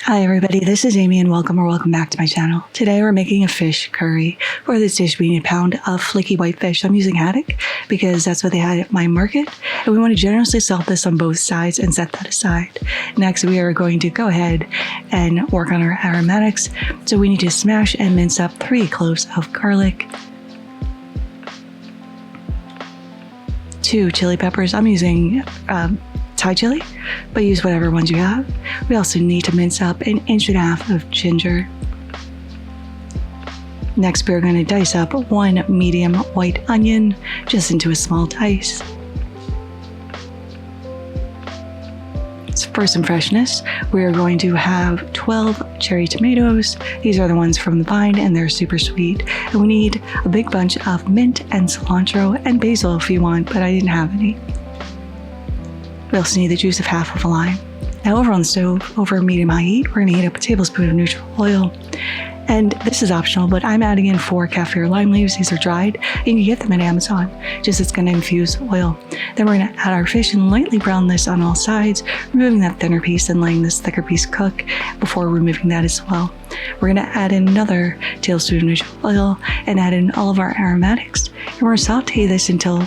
Hi everybody, this is Amy and welcome back to my channel. Today we're making a fish curry. For this dish we need a pound of flaky white fish. I'm using haddock because that's what they had at my market, and we want to generously salt this on both sides and set that aside. Next we are going to go ahead and work on our aromatics. So we need to smash and mince up 3 cloves of garlic, 2 chili peppers. I'm using Thai chili, but use whatever ones you have. We also need to mince up 1.5 inches of ginger. Next, we're going to dice up 1 medium white onion just into a small dice. So for some freshness, we're going to have 12 cherry tomatoes. These are the ones from the vine and they're super sweet. And we need a big bunch of mint and cilantro and basil if you want, but I didn't have any. We also need the juice of half of a lime. Now over on the stove, over medium-high heat, we're going to heat up a tablespoon of neutral oil. And this is optional, but I'm adding in 4 kaffir lime leaves. These are dried. You can get them at Amazon. Just it's going to infuse oil. Then we're going to add our fish and lightly brown this on all sides, removing that thinner piece and letting this thicker piece cook before removing that as well. We're going to add in another tablespoon of neutral oil and add in all of our aromatics. And we're going to saute this until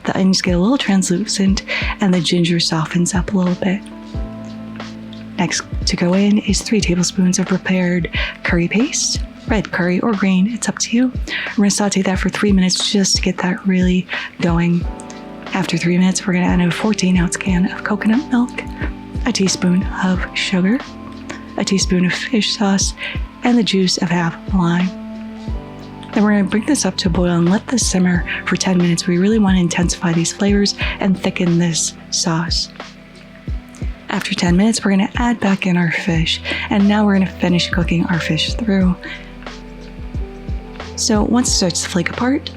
the onions get a little translucent and the ginger softens up a little bit. Next to go in is 3 tablespoons of prepared curry paste, red curry or green, it's up to you. We're going to saute that for 3 minutes just to get that really going. After 3 minutes, we're going to add a 14-ounce can of coconut milk, a teaspoon of sugar, a teaspoon of fish sauce, and the juice of half a lime. Then we're going to bring this up to a boil and let this simmer for 10 minutes. We really want to intensify these flavors and thicken this sauce. After 10 minutes, we're going to add back in our fish, and now we're going to finish cooking our fish through. So once it starts to flake apart,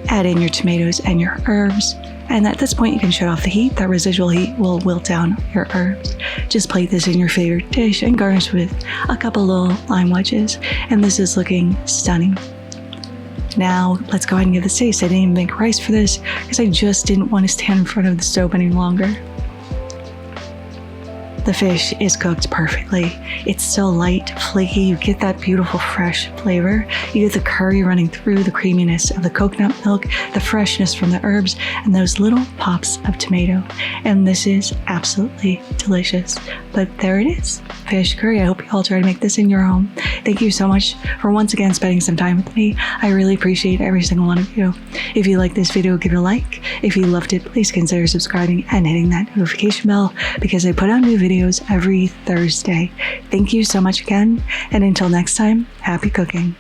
add in your tomatoes and your herbs, and at this point you can shut off the heat. That residual heat will wilt down your herbs. Just plate this in your favorite dish and garnish with a couple little lime wedges, and this is looking stunning. Now let's go ahead and give this a taste. I didn't even make rice for this because I just didn't want to stand in front of the stove any longer. The fish is cooked perfectly. It's still light, flaky. You get that beautiful fresh flavor. You get the curry running through, the creaminess of the coconut milk, the freshness from the herbs, and those little pops of tomato. And this is absolutely delicious. But there it is, fish curry. I hope you all try to make this in your home. Thank you so much for once again spending some time with me. I really appreciate every single one of you. If you like this video, give it a like. If you loved it, please consider subscribing and hitting that notification bell because I put out new videos every Thursday. Thank you so much again, and until next time, happy cooking.